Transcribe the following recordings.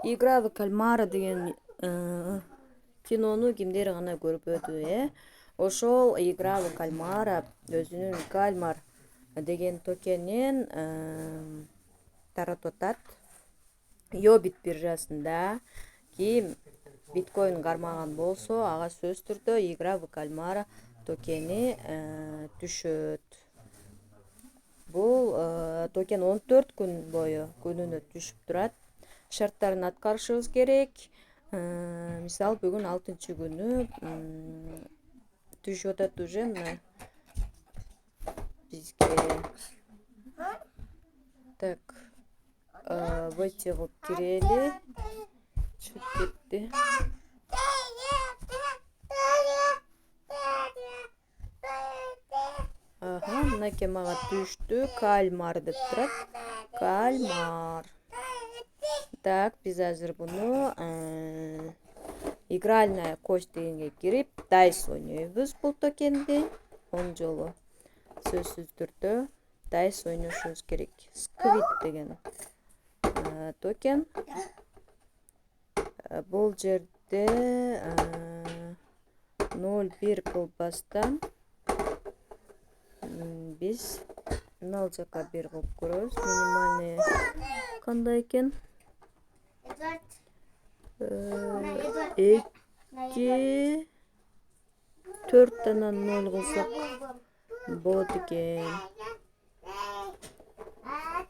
Игра в кальмара деген кинону кимдер гана көрбөдү, Ошол Игра в кальмара өзүнүн кальмар деген токенин таратып атат. Йобит биржасында ким биткоин кармаган болсо, ага сөзсүз түрдө Игра в кальмара токени түшөт. Бул токен 14 күн бою күнүнө түшүп турат. Шарттарын аткарышыбыз керек. Мисалы бүгүн 6-күнү түшүп атат уже мына бизге. Так, выйти кылып кирели. Чыгып кетти. Мынакей мага түштү. Кальмар деп турат. Кальмар. Так, биз азыр буну игральная кость дегенге кирип, дайс ойнойбуз бул токенди. 10 жолу сөзсүз түрдө дайс ойношубуз керек. Сквид деген токен. Бул жерде 0-1 кылбастан биз 0 жака 1 кылып көрөбүз. Минимальный кандай экен? 2 4-тан 0 кылсак болот экен.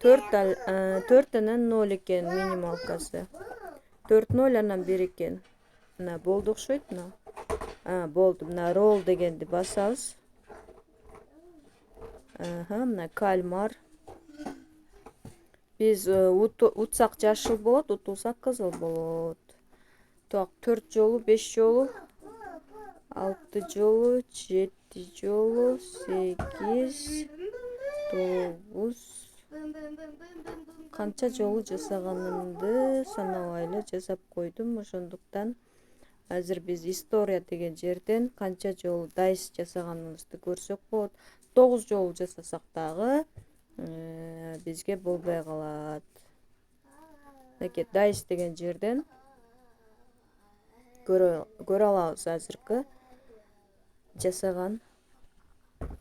4-тан 0 экен минималкасы. 4-0 анан 1 экен. Мына болду окшойт мына. Болду. Мына ролл дегенди басабыз. Мына кальмар. Биз утсак жашыл болот, утулсак кызыл болот. Так, 4 жолу, 5 жолу, 6 жолу, 7 жолу, 8, 9. Канча жолу жасаганымды санабай эле жасап койдум. Ошондуктан азыр биз история деген жерден канча жолу дайс жасаганыбызды көрсөк болот. 9 жолу жасасак дагы бизге болбой калат. Мынакей дайс деген жерден көрө алабыз азыркы жасаган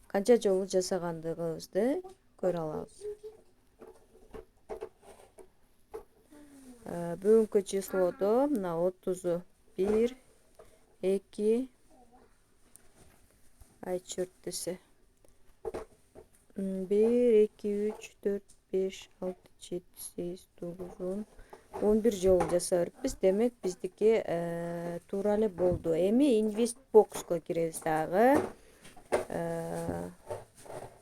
канча жолу жасагандыгыбызды көрө алабыз. Бүгүнкү числодо мына 30 1 2 айчурт десе 1 2 3 4 5 6 7 8 9 10 11 жолу жаса бериппиз. Демек биздики туура эле болду. Эми инвест бокска киребиз дагы.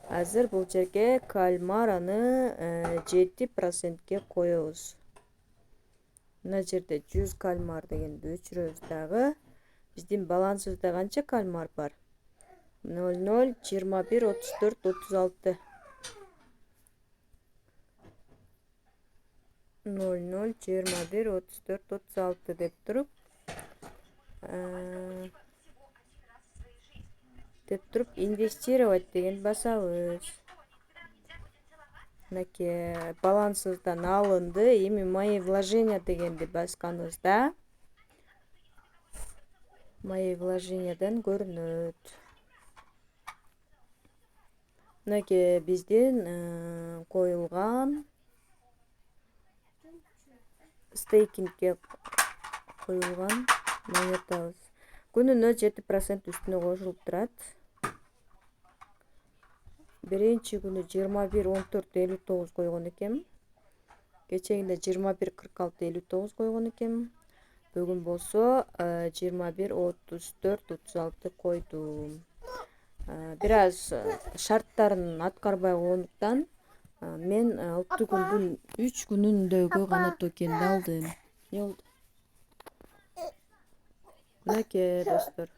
Азыр бул жерге кальмараны 7%ке коебуз. Мына жерде 100 кальмар дегенди өчүрөбүз дагы. Биздин балансыбызда канча кальмар бар? 0 0 21 34 36. 0 0 21 34 36 деп туруп инвестировать деген басабыз. Мынакей балансыбыздан алынды. Эми мои вложения дегенди басканыбызда мои вложениядан көрүнөт. Мынакей биздин коюлган стейкингке коюлган монетабыз. Күнүнө 7% үстүнө кошулуп турат. Биринчи күнү 21 14 59 койгон экен. Кечегинде 21 46 59 койгон экен. Бүгүн болсо 21 34 36 койдум. Бир аз шарттарын аткарбай койгондуктан мен 6 күндүн 3 күнүндөгү гана токенди алдым. Мынакей достор.